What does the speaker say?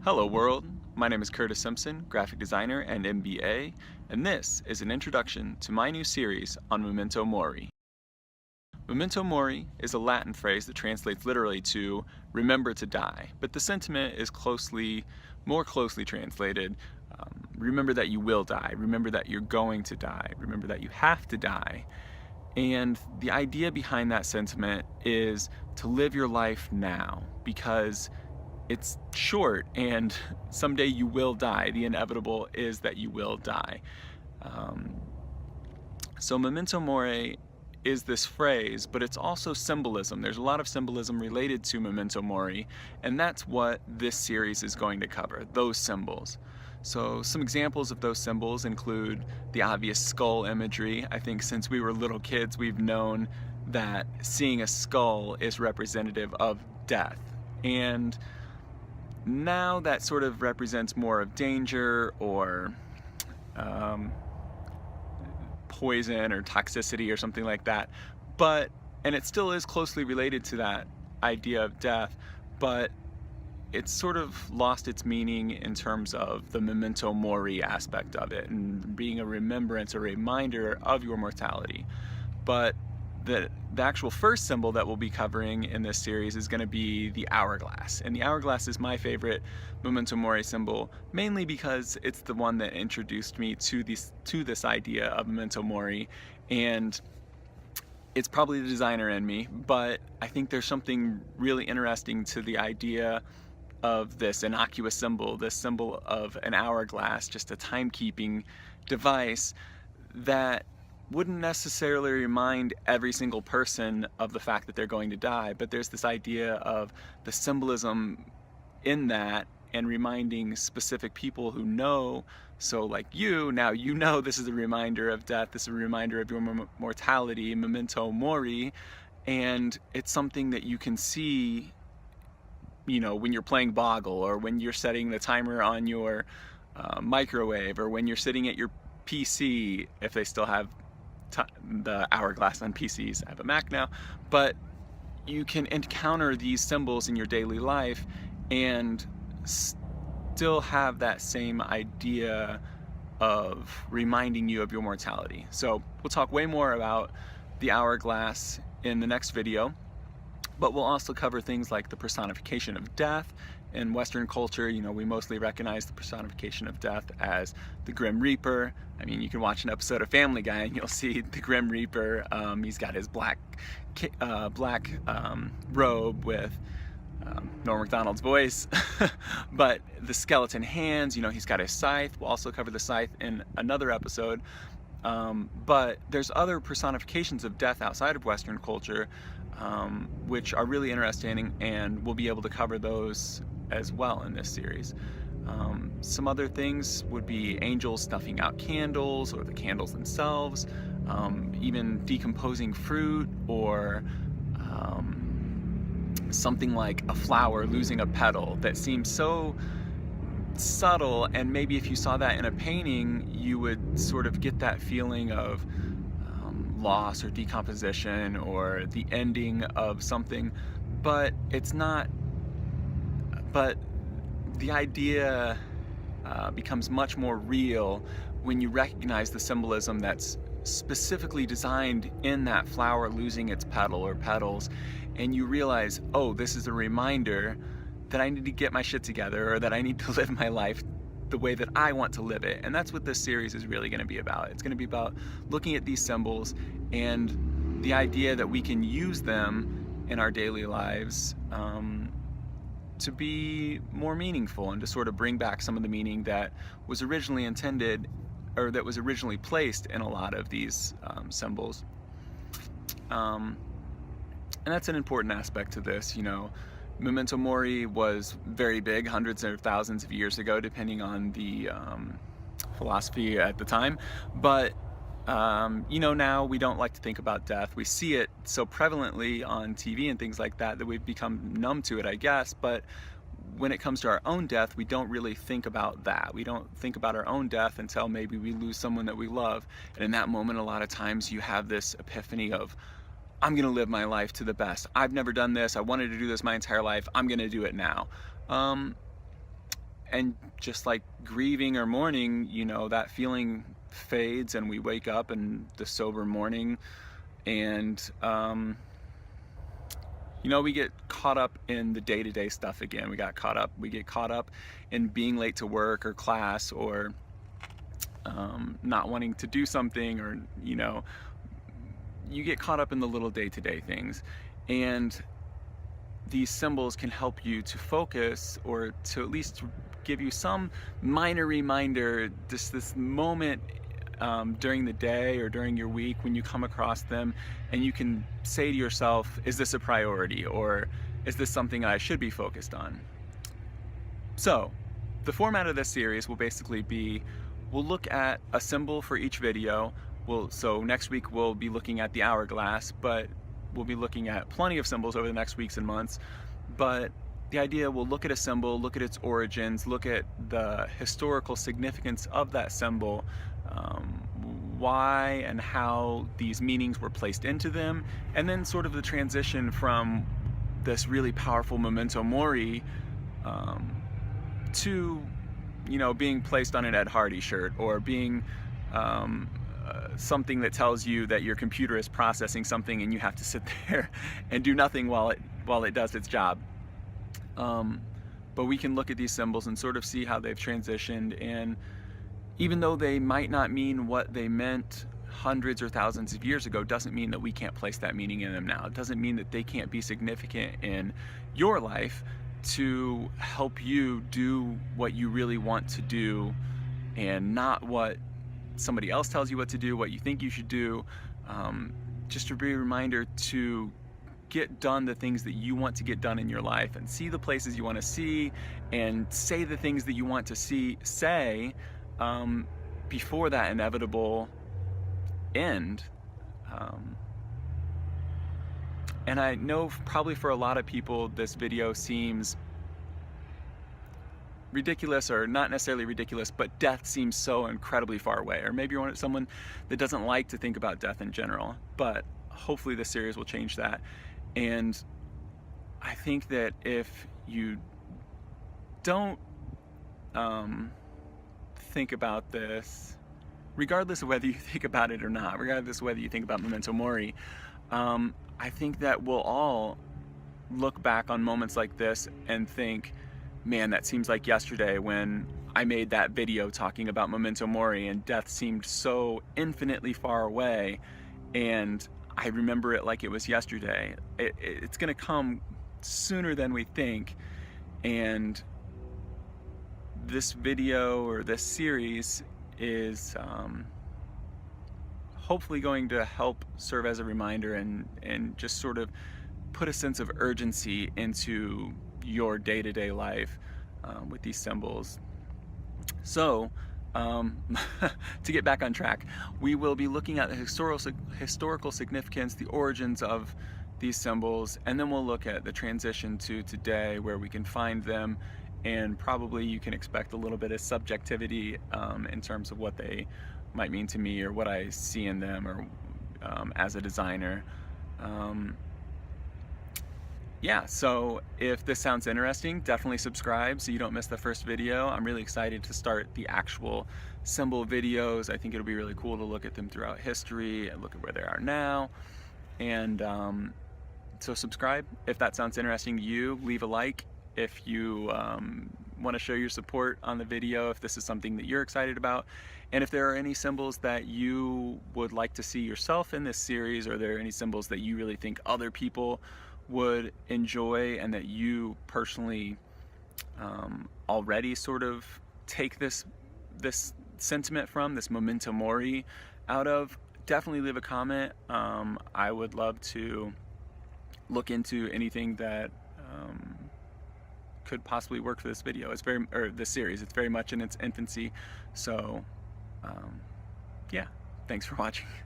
Hello world, my name is Curtis Simpson, graphic designer and MBA, and this is an introduction to my new series on Memento Mori. Memento Mori is a Latin phrase that translates literally to remember to die, but the sentiment is more closely translated, remember that you will die, remember that you're going to die, remember that you have to die. And the idea behind that sentiment is to live your life now, because it's short and someday you will die. The inevitable is that you will die. So Memento Mori is this phrase, but it's also symbolism. There's a lot of symbolism related to Memento Mori, and that's what this series is going to cover, those symbols. So some examples of those symbols include the obvious skull imagery. I think since we were little kids, we've known that seeing a skull is representative of death. And now that sort of represents more of danger or poison or toxicity or something like that. And it still is closely related to that idea of death, but it's sort of lost its meaning in terms of the Memento Mori aspect of it and being a remembrance or reminder of your mortality. But the actual first symbol that we'll be covering in this series is going to be the hourglass. And the hourglass is my favorite Memento Mori symbol, mainly because it's the one that introduced me to this idea of Memento Mori. And it's probably the designer in me, but I think there's something really interesting to the idea of this innocuous symbol, this symbol of an hourglass, just a timekeeping device that wouldn't necessarily remind every single person of the fact that they're going to die, but there's this idea of the symbolism in that and reminding specific people who know. So like now you know this is a reminder of death, this is a reminder of your mortality, Memento Mori, and it's something that you can see, when you're playing Boggle, or when you're setting the timer on your microwave, or when you're sitting at your PC, if they still have the hourglass on PCs. I have a Mac now, but you can encounter these symbols in your daily life and still have that same idea of reminding you of your mortality. So we'll talk way more about the hourglass in the next video, but we'll also cover things like the personification of death. In Western culture, we mostly recognize the personification of death as the Grim Reaper. I mean, you can watch an episode of Family Guy and you'll see the Grim Reaper. He's got his black robe with Norm Macdonald's voice, but the skeleton hands, he's got his scythe. We'll also cover the scythe in another episode. But there's other personifications of death outside of Western culture, which are really interesting, and we'll be able to cover those as well in this series. Some other things would be angels snuffing out candles, or the candles themselves, even decomposing fruit, or something like a flower losing a petal that seems so subtle, and maybe if you saw that in a painting you would sort of get that feeling of loss or decomposition or the ending of something, but it's not. But the idea becomes much more real when you recognize the symbolism that's specifically designed in that flower losing its petal or petals, and you realize, oh, this is a reminder that I need to get my shit together, or that I need to live my life the way that I want to live it. And that's what this series is really going to be about. It's going to be about looking at these symbols and the idea that we can use them in our daily lives to be more meaningful, and to sort of bring back some of the meaning that was originally intended, or that was originally placed in a lot of these symbols. And that's an important aspect to this. Memento Mori was very big hundreds or thousands of years ago, depending on the philosophy at the time. But now we don't like to think about death. We see it so prevalently on TV and things like that we've become numb to it, I guess. But when it comes to our own death, we don't really think about that. We don't think about our own death until maybe we lose someone that we love. And in that moment, a lot of times you have this epiphany of, I'm gonna live my life to the best. I've never done this. I wanted to do this my entire life. I'm gonna do it now. And just like grieving or mourning, you know, that feeling fades and we wake up in the sober morning, and you know, we get caught up in the day-to-day stuff again. We get caught up in being late to work or class, or not wanting to do something, or, you know, you get caught up in the little day-to-day things. And these symbols can help you to focus, or to at least give you some minor reminder, just this moment during the day or during your week when you come across them, and you can say to yourself, is this a priority, or is this something I should be focused on? So the format of this series will basically be, we'll look at a symbol for each video. So next week we'll be looking at the hourglass, but we'll be looking at plenty of symbols over the next weeks and months. But the idea, we'll look at a symbol, look at its origins, look at the historical significance of that symbol, why and how these meanings were placed into them, and then sort of the transition from this really powerful Memento Mori to, you know, being placed on an Ed Hardy shirt, or being something that tells you that your computer is processing something and you have to sit there and do nothing while it does its job. But we can look at these symbols and sort of see how they've transitioned, and even though they might not mean what they meant hundreds or thousands of years ago, doesn't mean that we can't place that meaning in them now. It doesn't mean that they can't be significant in your life to help you do what you really want to do, and not what somebody else tells you what to do, what you think you should do. Just to be a reminder to get done the things that you want to get done in your life, and see the places you want to see, and say the things that you want to say before that inevitable end. And I know probably for a lot of people this video seems ridiculous, or not necessarily ridiculous, but death seems so incredibly far away. Or maybe you're someone that doesn't like to think about death in general, but hopefully this series will change that. And I think that if you don't think about this, regardless of whether you think about it or not, regardless of whether you think about Memento Mori, I think that we'll all look back on moments like this and think, man, that seems like yesterday when I made that video talking about Memento Mori, and death seemed so infinitely far away, and I remember it like it was yesterday. It's gonna come sooner than we think, and this video, or this series, is hopefully going to help serve as a reminder, and just sort of put a sense of urgency into your day-to-day life with these symbols. So to get back on track, we will be looking at the historical significance, the origins of these symbols, and then we'll look at the transition to today, where we can find them, and probably you can expect a little bit of subjectivity in terms of what they might mean to me, or what I see in them, or as a designer. Yeah, so if this sounds interesting, definitely subscribe so you don't miss the first video. I'm really excited to start the actual symbol videos. I think it'll be really cool to look at them throughout history and look at where they are now. And so subscribe if that sounds interesting to you. Leave a like if you want to show your support on the video, if this is something that you're excited about. And if there are any symbols that you would like to see yourself in this series, or there are any symbols that you really think other people would enjoy, and that you personally already sort of take this sentiment from, this Memento Mori out of, definitely leave a comment. I would love to look into anything that could possibly work for this video. This series. It's very much in its infancy. So yeah, thanks for watching.